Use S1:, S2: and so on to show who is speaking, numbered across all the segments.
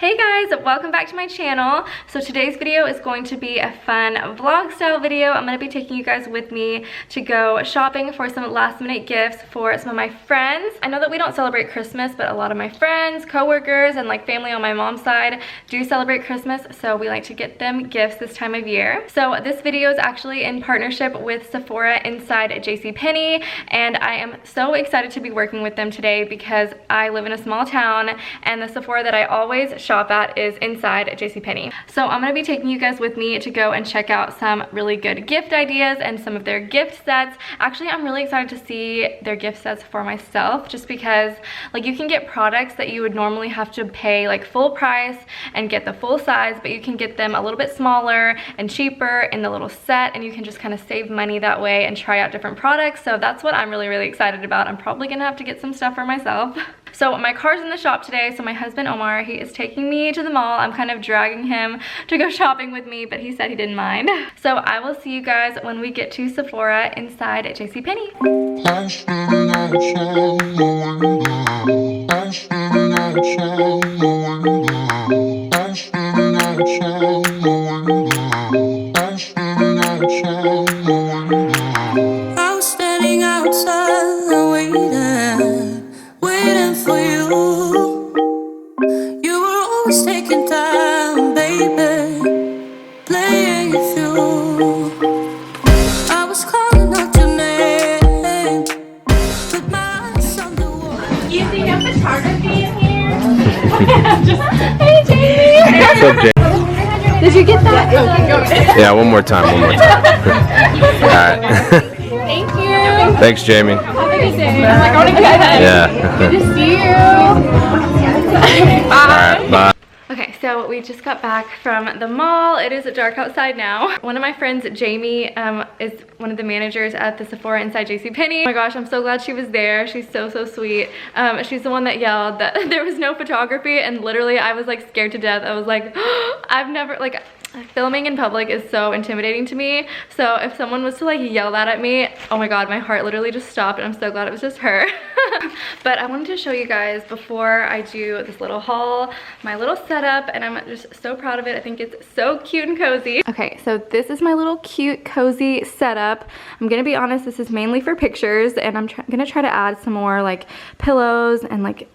S1: Hey guys, welcome back to my channel. So today's video is going to be a fun vlog style video. I'm going to be taking you guys with me to go shopping for some last minute gifts for some of my friends. I know that we don't celebrate Christmas, but a lot of my friends, co-workers, and like family on my mom's side do celebrate Christmas, so we like to get them gifts this time of year. So this video is actually in partnership with Sephora inside JCPenney, and I am so excited to be working with them today because I live in a small town and the Sephora that I always shop at is inside JCPenney. So I'm going to be taking you guys with me to go and check out some really good gift ideas and some of their gift sets. Actually, I'm really excited to see their gift sets for myself, just because like you can get products that you would normally have to pay like full price and get the full size, but you can get them a little bit smaller and cheaper in the little set, and you can just kind of save money that way and try out different products. So that's what I'm really excited about. I'm probably gonna have to get some stuff for myself. So my car's in the shop today, so my husband Omar, he is taking me to the mall. I'm kind of dragging him to go shopping with me, but he said he didn't mind. So I will see you guys when we get to Sephora inside at JCPenney.
S2: I was standing outside waiting for you. You were always taking time, baby, playing it through. I was calling out your name, with my eyes on the wall.
S3: You think of photography in here? Hey, Jamie!
S4: What's up, Jamie?
S3: Did you get that? Okay,
S4: Yeah, one more time. Alright.
S3: Thank you.
S4: Thanks, Jamie.
S3: Have a good day. I'm like, I want to go ahead.
S4: Yeah.
S3: Good to see you. Bye.
S4: Alright, bye.
S1: Okay, so we just got back from the mall. It is dark outside now. One of my friends, Jamie, is one of the managers at the Sephora inside JCPenney. Oh my gosh, I'm so glad she was there. She's so sweet. She's the one that yelled that there was no photography, and literally I was like scared to death. I was like, I've never, like, filming in public is so intimidating to me. So if someone was to like yell that at me, oh my god, my heart literally just stopped, and I'm so glad it was just her. But I wanted to show you guys before I do this little haul, my little setup, and I'm just so proud of it. I think it's so cute and cozy. Okay, so this is my little cute cozy setup. I'm gonna be honest, this is mainly for pictures, and I'm gonna try to add some more like pillows and like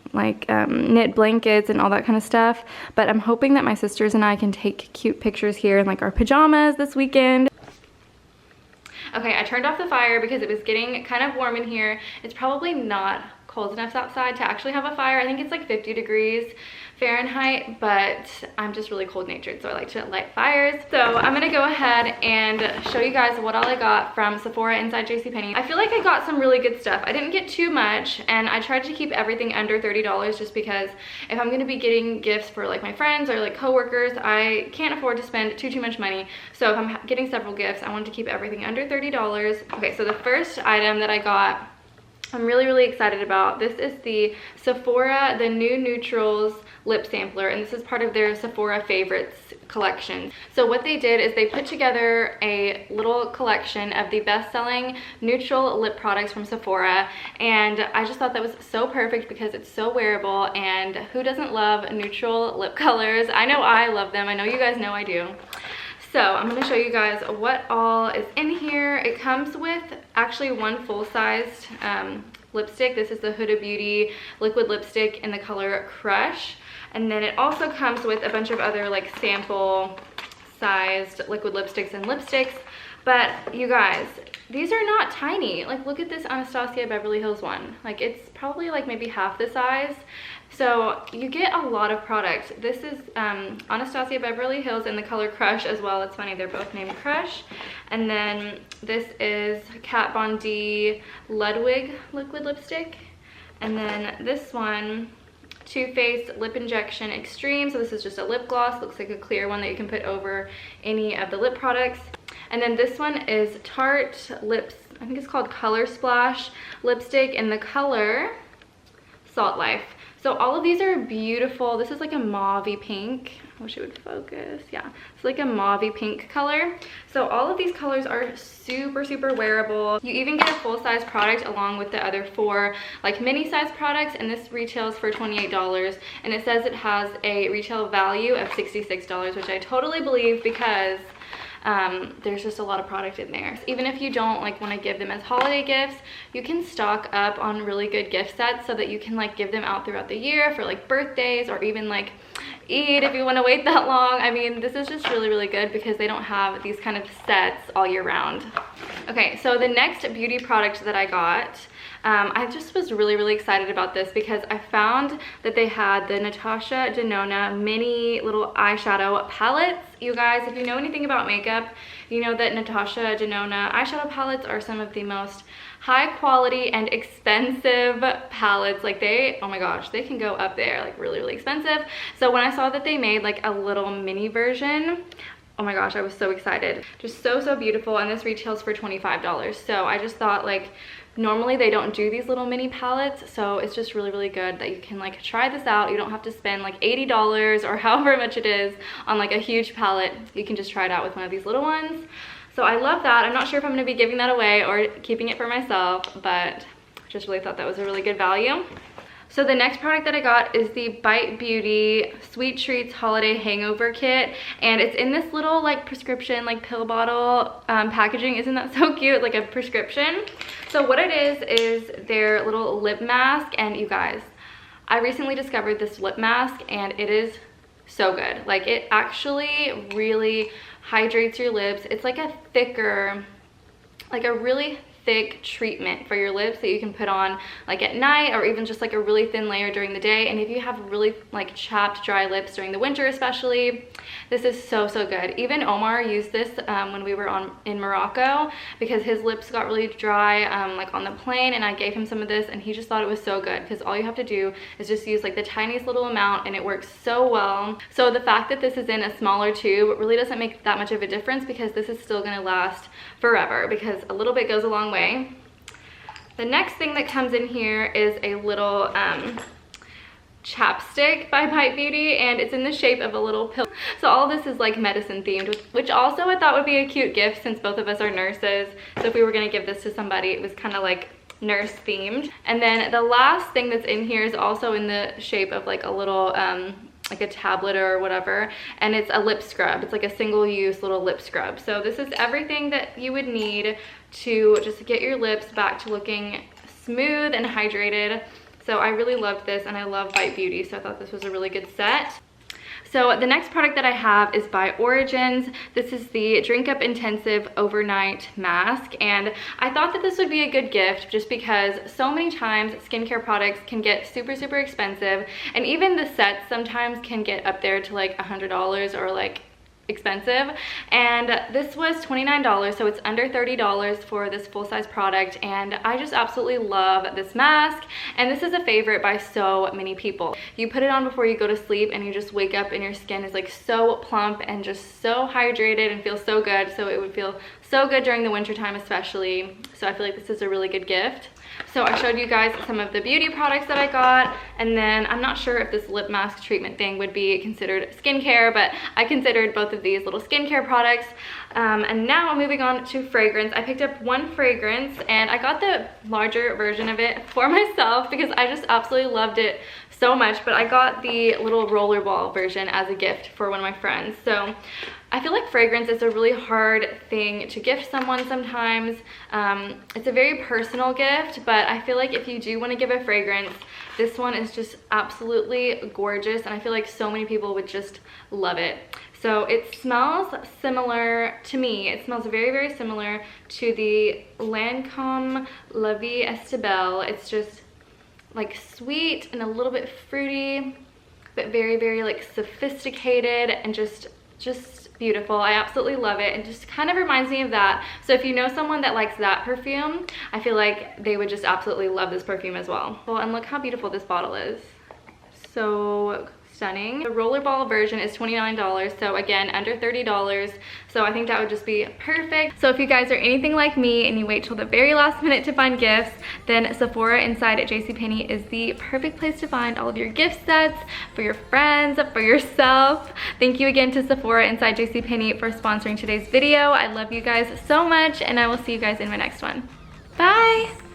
S1: knit blankets and all that kind of stuff. But I'm hoping that my sisters and I can take cute pictures here in like our pajamas this weekend. Okay, I turned off the fire because it was getting kind of warm in here. It's probably not cold enough outside to actually have a fire. I think it's like 50 degrees Fahrenheit, but I'm just really cold natured, so I like to light fires. So I'm gonna go ahead and show you guys what all I got from Sephora inside JCPenney. I feel like I got some really good stuff. I didn't get too much, and I tried to keep everything under $30 just because if I'm gonna be getting gifts for like my friends or like coworkers, I can't afford to spend too much money. So if I'm getting several gifts, I wanted to keep everything under $30. Okay, so the first item that I got, I'm really excited about. This is the Sephora, the New Neutrals lip sampler, and this is part of their Sephora Favorites collection. So what they did is they put together a little collection of the best-selling neutral lip products from Sephora, and I just thought that was so perfect because it's so wearable, and who doesn't love neutral lip colors? I know I love them. I know you guys know I do. So I'm going to show you guys what all is in here. It comes with actually one full-sized lipstick. This is the Huda Beauty liquid lipstick in the color Crush. And then it also comes with a bunch of other like sample sized liquid lipsticks and lipsticks. But you guys, these are not tiny. Like, look at this Anastasia Beverly Hills one. Like, it's probably like maybe half the size. So you get a lot of product. This is Anastasia Beverly Hills in the color Crush as well. It's funny, they're both named Crush. And then this is Kat Von D Ludwig liquid lipstick. And then this one, Too Faced Lip Injection Extreme. So this is just a lip gloss. Looks like a clear one that you can put over any of the lip products. And then this one is Tarte Lips, I think it's called Color Splash lipstick in the color Salt Life. So all of these are beautiful. This is like a mauve-y pink. I wish it would focus. Yeah, it's like a mauve-y pink color. So all of these colors are super, super wearable. You even get a full-size product along with the other 4 like mini-size products, and this retails for $28, and it says it has a retail value of $66, which I totally believe because there's just a lot of product in there. Even if you don't like want to give them as holiday gifts, you can stock up on really good gift sets so that you can like give them out throughout the year for like birthdays, or even like Eid if you want to wait that long. I mean, this is just really, really good because they don't have these kind of sets all year round. Okay, so the next beauty product that I got, I just was really, really excited about this because I found that they had the Natasha Denona mini little eyeshadow palettes. You guys, if you know anything about makeup, you know that Natasha Denona eyeshadow palettes are some of the most high quality and expensive palettes. Like they, oh my gosh, they can go up there, like really, really expensive. So when I saw that they made like a little mini version, oh my gosh, I was so excited. Just so, so beautiful, and this retails for $25. So I just thought, like, normally they don't do these little mini palettes, so it's just really, really good that you can like try this out. You don't have to spend like $80 or however much it is on like a huge palette. You can just try it out with one of these little ones. So I love that. I'm not sure if I'm going to be giving that away or keeping it for myself, but just really thought that was a really good value. So the next product that I got is the Bite Beauty Sweet Treats Holiday Hangover Kit, and it's in this little like prescription like pill bottle packaging. Isn't that so cute? Like a prescription. So what it is their little lip mask, and you guys, I recently discovered this lip mask and it is so good. Like it actually really hydrates your lips. It's like a thicker, like a really thick treatment for your lips that you can put on like at night, or even just like a really thin layer during the day. And if you have really like chapped dry lips during the winter especially, this is so, so good. Even Omar used this when we were in Morocco because his lips got really dry like on the plane, and I gave him some of this and he just thought it was so good because all you have to do is just use like the tiniest little amount and it works so well. So the fact that this is in a smaller tube really doesn't make that much of a difference because this is still going to last forever, because a little bit goes a long way. The next thing that comes in here is a little chapstick by Bite Beauty, and it's in the shape of a little pill. So all this is like medicine themed, which also I thought would be a cute gift since both of us are nurses. So if we were going to give this to somebody, it was kind of like nurse themed. And then the last thing that's in here is also in the shape of like a little like a tablet or whatever, and it's a lip scrub. It's like a single-use little lip scrub. So this is everything that you would need to just get your lips back to looking smooth and hydrated. So I really loved this, and I love Bite Beauty, so I thought this was a really good set. So the next product that I have is by Origins. This is the Drink Up Intensive Overnight Mask, and I thought that this would be a good gift just because so many times skincare products can get super, super expensive, and even the sets sometimes can get up there to like $100 or like expensive, and this was $29, so it's under $30 for this full-size product, and I just absolutely love this mask, and this is a favorite by so many people. You put it on before you go to sleep and you just wake up and your skin is like so plump and just so hydrated and feels so good. So it would feel so good during the winter time especially. So I feel like this is a really good gift. So I showed you guys some of the beauty products that I got, and then I'm not sure if this lip mask treatment thing would be considered skincare, but I considered both of these little skincare products. And now I'm moving on to fragrance. I picked up one fragrance, and I got the larger version of it for myself because I just absolutely loved it so much, but I got the little rollerball version as a gift for one of my friends. So I feel like fragrance is a really hard thing to gift someone sometimes. It's a very personal gift, but I feel like if you do want to give a fragrance, this one is just absolutely gorgeous, and I feel like so many people would just love it. So it smells similar to me. It smells very, very similar to the Lancome La Vie Estable. It's just like sweet and a little bit fruity, but very, very like sophisticated and just beautiful. I absolutely love it, and just kind of reminds me of that. So if you know someone that likes that perfume, I feel like they would just absolutely love this perfume as well. Well, and look how beautiful this bottle is. So stunning. The rollerball version is $29, so again, under $30. So I think that would just be perfect. So if you guys are anything like me and you wait till the very last minute to find gifts, then Sephora inside at JCPenney is the perfect place to find all of your gift sets for your friends, for yourself. Thank you again to Sephora inside JCPenney for sponsoring today's video. I love you guys so much, and I will see you guys in my next one. Bye!